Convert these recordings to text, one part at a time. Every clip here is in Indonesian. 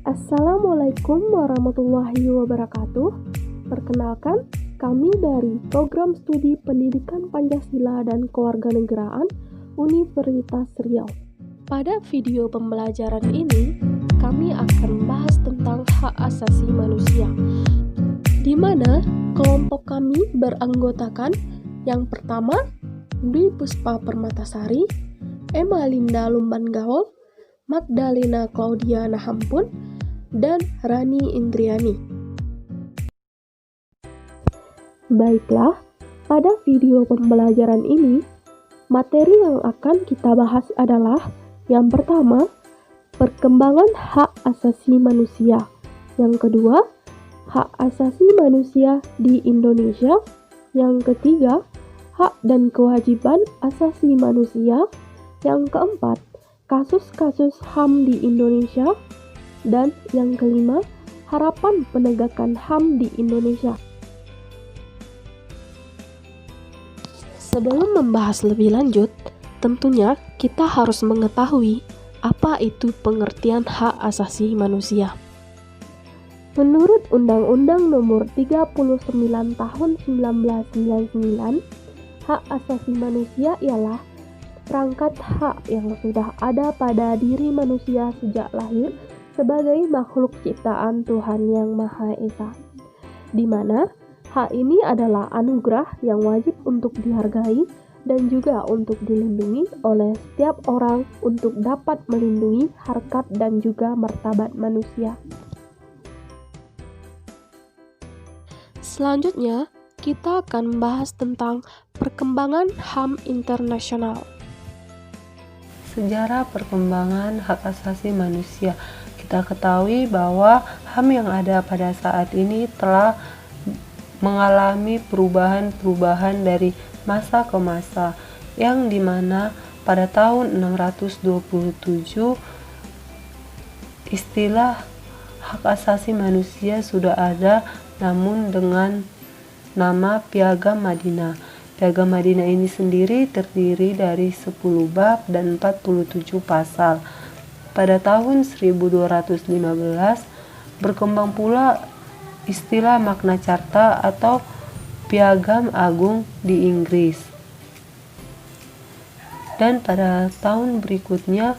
Assalamualaikum warahmatullahi wabarakatuh. Perkenalkan, kami dari Program Studi Pendidikan Pancasila dan Kewarganegaraan Universitas Riau. Pada video pembelajaran ini, kami akan membahas tentang hak asasi manusia, di mana kelompok kami beranggotakan yang pertama, Dwi Puspa Permatasari, Emma Linda Lumban Gaul, Magdalena Claudia Nahampun, dan Rani Indriani. Baiklah, pada video pembelajaran ini, materi yang akan kita bahas adalah yang pertama, perkembangan hak asasi manusia. Yang kedua, hak asasi manusia di Indonesia. Yang ketiga, hak dan kewajiban asasi manusia. Yang keempat, kasus-kasus HAM di Indonesia. Dan yang kelima, harapan penegakan HAM di Indonesia. Sebelum membahas lebih lanjut, tentunya kita harus mengetahui apa itu pengertian hak asasi manusia. Menurut Undang-Undang Nomor 39 Tahun 1999, hak asasi manusia ialah perangkat hak yang sudah ada pada diri manusia sejak lahir sebagai makhluk ciptaan Tuhan Yang Maha Esa, di mana hak ini adalah anugerah yang wajib untuk dihargai dan juga untuk dilindungi oleh setiap orang untuk dapat melindungi harkat dan juga martabat manusia. Selanjutnya, kita akan membahas tentang perkembangan HAM internasional. Sejarah perkembangan hak asasi manusia. Kita ketahui bahwa HAM yang ada pada saat ini telah mengalami perubahan-perubahan dari masa ke masa, yang dimana pada tahun 627 istilah hak asasi manusia sudah ada, namun dengan nama Piagam Madinah. Piagam Madinah ini sendiri terdiri dari 10 bab dan 47 pasal. Pada tahun 1215 berkembang pula istilah Magna Carta atau Piagam Agung di Inggris. Dan pada tahun berikutnya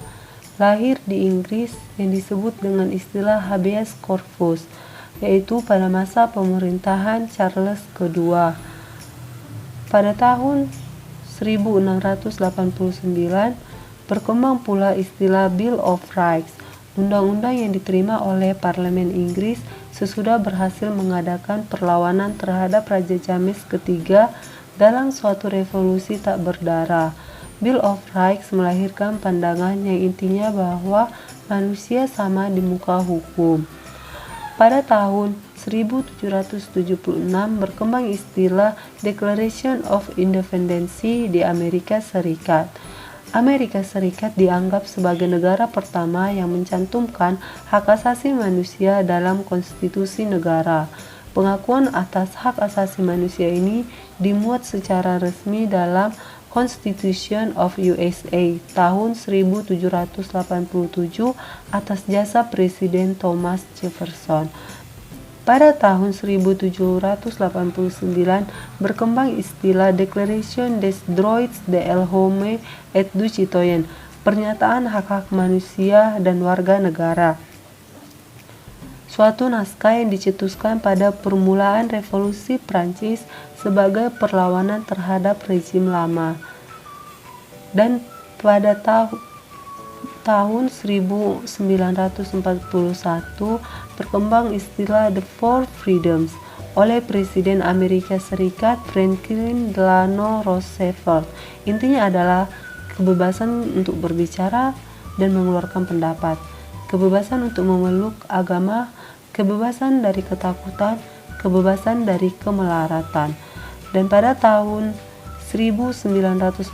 lahir di Inggris yang disebut dengan istilah Habeas Corpus, yaitu pada masa pemerintahan Charles II. Pada tahun 1689 berkembang pula istilah Bill of Rights, undang-undang yang diterima oleh Parlemen Inggris sesudah berhasil mengadakan perlawanan terhadap Raja James III dalam suatu revolusi tak berdarah. Bill of Rights melahirkan pandangan yang intinya bahwa manusia sama di muka hukum. Pada tahun 1776 berkembang istilah Declaration of Independence di Amerika Serikat. Amerika Serikat dianggap sebagai negara pertama yang mencantumkan hak asasi manusia dalam konstitusi negara. Pengakuan atas hak asasi manusia ini dimuat secara resmi dalam Constitution of USA tahun 1787 atas jasa Presiden Thomas Jefferson. Pada tahun 1789 berkembang istilah Declaration des droits de l'homme et du citoyen, pernyataan hak-hak manusia dan warga negara. Suatu naskah yang dicetuskan pada permulaan revolusi Prancis sebagai perlawanan terhadap rezim lama. Dan pada tahun 1941 berkembang istilah The Four Freedoms oleh Presiden Amerika Serikat Franklin Delano Roosevelt. Intinya adalah kebebasan untuk berbicara dan mengeluarkan pendapat, kebebasan untuk memeluk agama, kebebasan dari ketakutan, kebebasan dari kemelaratan. Dan pada tahun 1948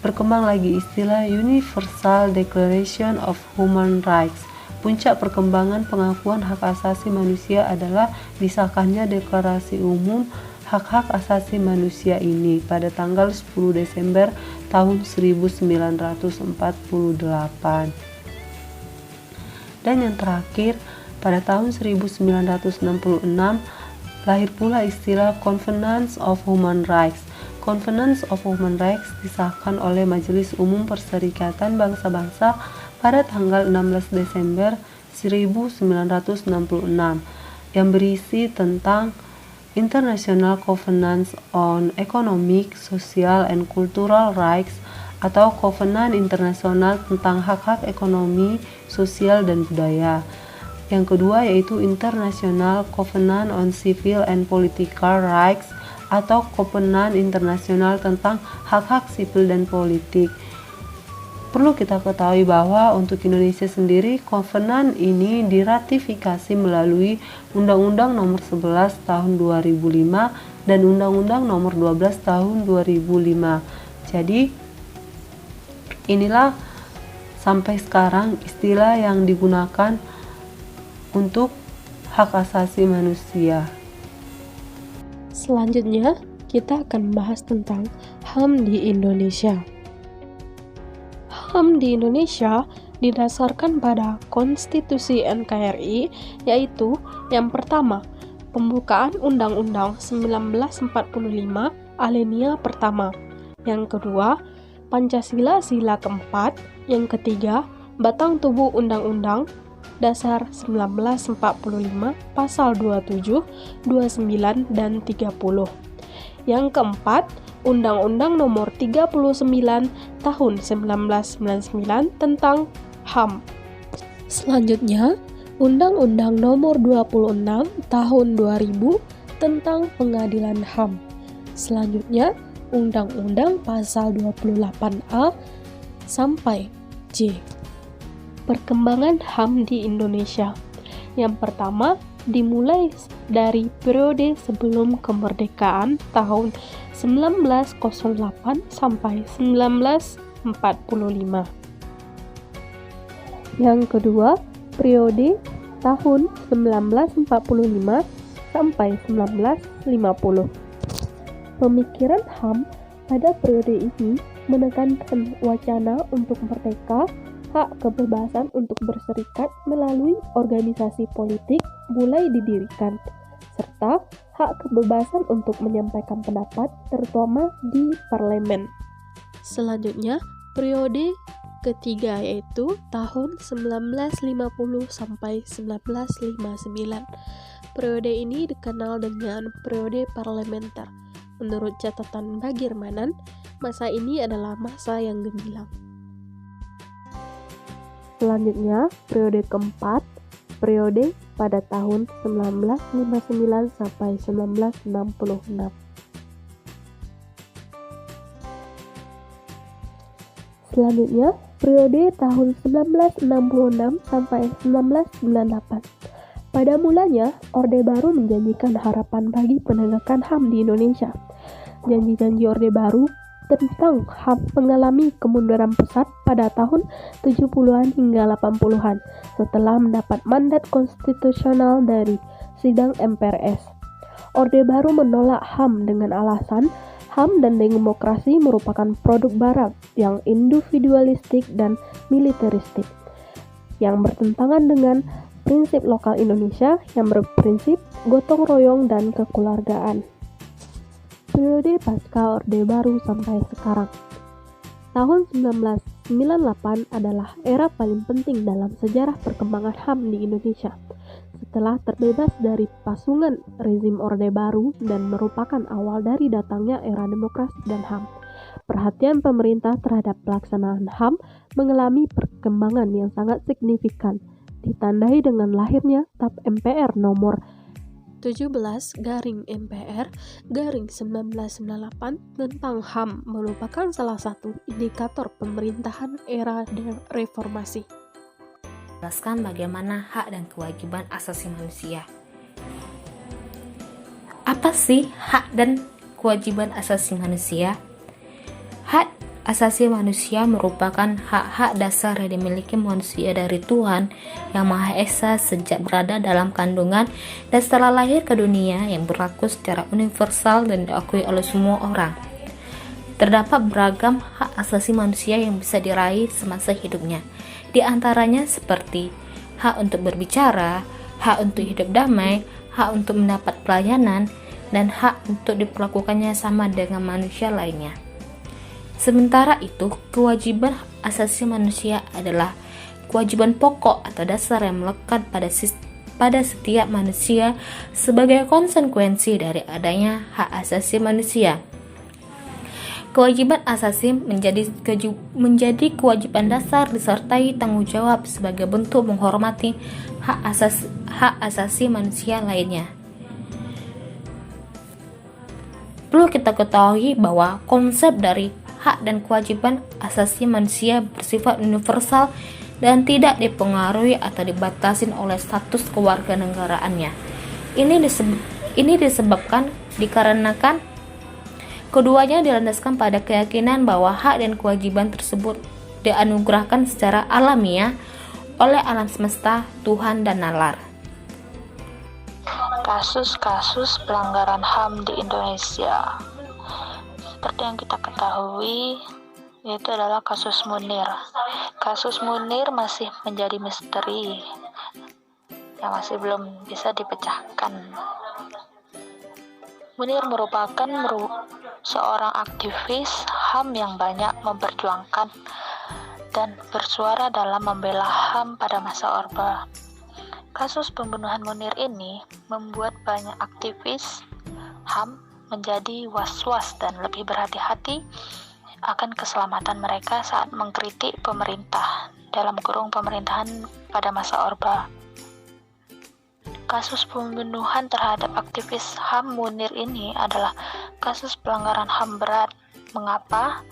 berkembang lagi istilah Universal Declaration of Human Rights. Puncak perkembangan pengakuan hak asasi manusia adalah disahkannya Deklarasi Umum Hak-Hak Asasi Manusia ini pada tanggal 10 Desember tahun 1948. Dan yang terakhir, pada tahun 1966 lahir pula istilah Covenant of Human Rights. Covenant of Human Rights disahkan oleh Majelis Umum Perserikatan Bangsa-Bangsa pada tanggal 16 Desember 1966 yang berisi tentang International Covenant on Economic, Social, and Cultural Rights atau Kovenan Internasional tentang hak-hak ekonomi, sosial, dan budaya. Yang kedua yaitu International Covenant on Civil and Political Rights atau Kovenan Internasional tentang hak-hak sipil dan politik. Perlu kita ketahui bahwa untuk Indonesia sendiri, Kovenan ini diratifikasi melalui Undang-Undang Nomor 11 Tahun 2005 dan Undang-Undang Nomor 12 Tahun 2005. Jadi inilah sampai sekarang istilah yang digunakan untuk hak asasi manusia. Selanjutnya, kita akan membahas tentang HAM di Indonesia. HAM di Indonesia didasarkan pada Konstitusi NKRI, yaitu yang pertama, pembukaan Undang-Undang 1945 alinea pertama. Yang kedua, Pancasila sila keempat. Yang ketiga, batang tubuh Undang-Undang Dasar 1945 pasal 27, 29, dan 30. Yang keempat, Undang-Undang Nomor 39 Tahun 1999 tentang HAM. Selanjutnya, Undang-Undang Nomor 26 Tahun 2000 tentang Pengadilan HAM. Selanjutnya, Undang-Undang Pasal 28A sampai J. Perkembangan HAM di Indonesia. Yang pertama, dimulai dari periode sebelum kemerdekaan tahun 1908 sampai 1945. Yang kedua, periode tahun 1945 sampai 1950. Pemikiran HAM pada periode ini menekankan wacana untuk merdeka, hak kebebasan untuk berserikat melalui organisasi politik mulai didirikan, serta hak kebebasan untuk menyampaikan pendapat terutama di parlemen. Selanjutnya, periode ketiga yaitu tahun 1950 sampai 1959. Periode ini dikenal dengan periode parlementer. Menurut catatan Bagirmanan, masa ini adalah masa yang gemilang. Selanjutnya, periode keempat, periode pada tahun 1959 sampai 1966. Selanjutnya, periode tahun 1966 sampai 1998. Pada mulanya, Orde Baru menjanjikan harapan bagi penegakan HAM di Indonesia. Janji-janji Orde Baru tentang HAM mengalami kemunduran pesat pada tahun 70-an hingga 80-an setelah mendapat mandat konstitusional dari sidang MPRS. Orde Baru menolak HAM dengan alasan HAM dan demokrasi merupakan produk barat yang individualistik dan militeristik, yang bertentangan dengan prinsip lokal Indonesia yang berprinsip gotong royong dan kekeluargaan. Periode pasca Orde Baru sampai sekarang. Tahun 1998 adalah era paling penting dalam sejarah perkembangan HAM di Indonesia. Setelah terbebas dari pasungan rezim Orde Baru dan merupakan awal dari datangnya era demokrasi dan HAM. Perhatian pemerintah terhadap pelaksanaan HAM mengalami perkembangan yang sangat signifikan, ditandai dengan lahirnya TAP MPR nomor 17/MPR/1998 tentang HAM merupakan salah satu indikator pemerintahan era reformasi. Jelaskan bagaimana hak dan kewajiban asasi manusia. Apa sih hak dan kewajiban asasi manusia? Hak asasi manusia merupakan hak-hak dasar yang dimiliki manusia dari Tuhan Yang Maha Esa sejak berada dalam kandungan dan setelah lahir ke dunia, yang berlaku secara universal dan diakui oleh semua orang. Terdapat beragam hak asasi manusia yang bisa diraih semasa hidupnya, di antaranya seperti hak untuk berbicara, hak untuk hidup damai, hak untuk mendapat pelayanan, dan hak untuk diperlakukannya sama dengan manusia lainnya. Sementara itu, kewajiban asasi manusia adalah kewajiban pokok atau dasar yang melekat pada setiap manusia sebagai konsekuensi dari adanya hak asasi manusia. Kewajiban asasi menjadi kewajiban dasar disertai tanggung jawab sebagai bentuk menghormati hak asasi manusia lainnya. Perlu kita ketahui bahwa konsep dari hak dan kewajiban asasi manusia bersifat universal dan tidak dipengaruhi atau dibatasi oleh status kewarganegaraannya. Ini disebabkan dikarenakan keduanya dilandaskan pada keyakinan bahwa hak dan kewajiban tersebut dianugerahkan secara alamiah oleh alam semesta, Tuhan, dan nalar. Kasus-kasus pelanggaran HAM di Indonesia. Seperti yang kita ketahui, yaitu adalah kasus Munir. Kasus Munir masih menjadi misteri yang masih belum bisa dipecahkan. Munir merupakan seorang aktivis HAM yang banyak memperjuangkan dan bersuara dalam membela HAM pada masa Orde. Kasus pembunuhan Munir ini membuat banyak aktivis HAM menjadi was-was dan lebih berhati-hati akan keselamatan mereka saat mengkritik pemerintah dalam kurung pemerintahan pada masa Orde. Kasus pembunuhan terhadap aktivis HAM Munir ini adalah kasus pelanggaran HAM berat. Mengapa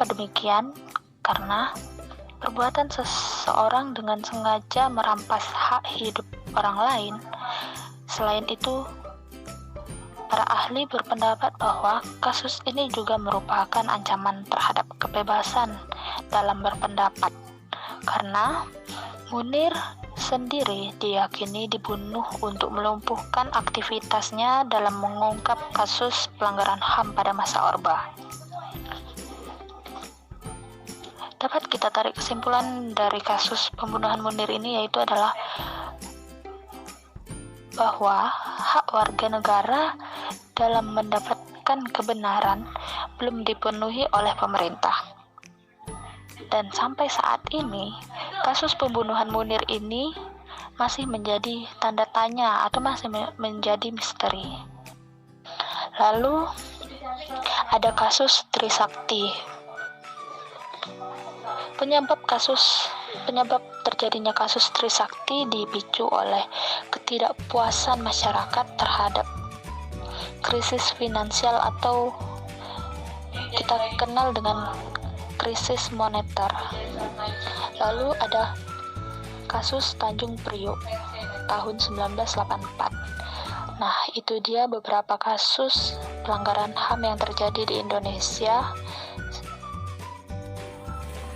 demikian? Karena perbuatan seseorang dengan sengaja merampas hak hidup orang lain. Selain itu, para ahli berpendapat bahwa kasus ini juga merupakan ancaman terhadap kebebasan dalam berpendapat, karena Munir sendiri diyakini dibunuh untuk melumpuhkan aktivitasnya dalam mengungkap kasus pelanggaran HAM pada masa Orde. Dapat kita tarik kesimpulan dari kasus pembunuhan Munir ini, yaitu adalah bahwa hak warga negara dalam mendapatkan kebenaran belum dipenuhi oleh pemerintah. Dan sampai saat ini, kasus pembunuhan Munir ini masih menjadi tanda tanya atau masih menjadi misteri. Lalu ada kasus Trisakti. Penyebab terjadinya kasus Trisakti dipicu oleh ketidakpuasan masyarakat terhadap krisis finansial atau kita kenal dengan krisis moneter. Lalu ada kasus Tanjung Priok tahun 1984. Nah, itu dia beberapa kasus pelanggaran HAM yang terjadi di Indonesia.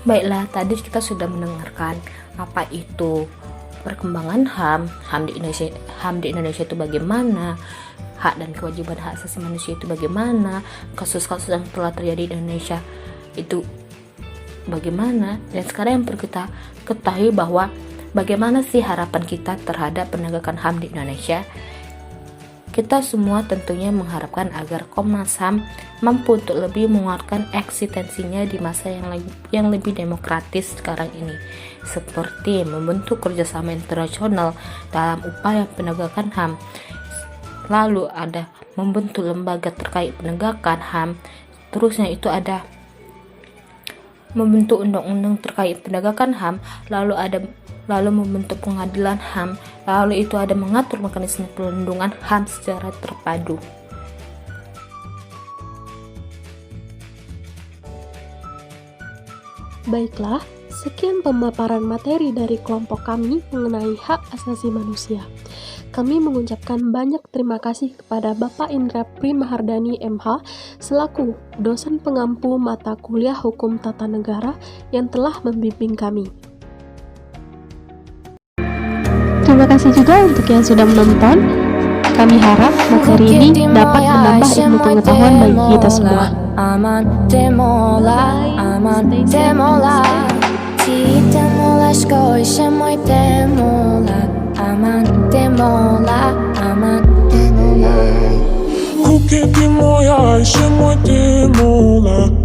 Baiklah, tadi kita sudah mendengarkan apa itu perkembangan HAM di Indonesia itu bagaimana, hak dan kewajiban hak asasi manusia itu bagaimana, kasus-kasus yang telah terjadi di Indonesia itu bagaimana, dan sekarang yang perlu kita ketahui bahwa bagaimana sih harapan kita terhadap penegakan HAM di Indonesia. Kita semua tentunya mengharapkan agar Komnas HAM mampu untuk lebih menguatkan eksistensinya di masa yang lebih demokratis sekarang ini, seperti membentuk kerjasama internasional dalam upaya penegakan HAM. Lalu ada membentuk lembaga terkait penegakan HAM. Terusnya itu ada membentuk undang-undang terkait penegakan HAM, lalu membentuk pengadilan HAM, lalu itu ada mengatur mekanisme perlindungan HAM secara terpadu. Baiklah, sekian pemaparan materi dari kelompok kami mengenai hak asasi manusia. Kami mengucapkan banyak terima kasih kepada Bapak Indra Primahardani MH selaku dosen pengampu mata kuliah Hukum Tata Negara yang telah membimbing kami. Terima kasih juga untuk yang sudah menonton. Kami harap materi ini dapat menambah ilmu pengetahuan bagi kita semua. Bye. Stay safe. témoin là, un témoin. Kuke timo ya, ishe mo temo la.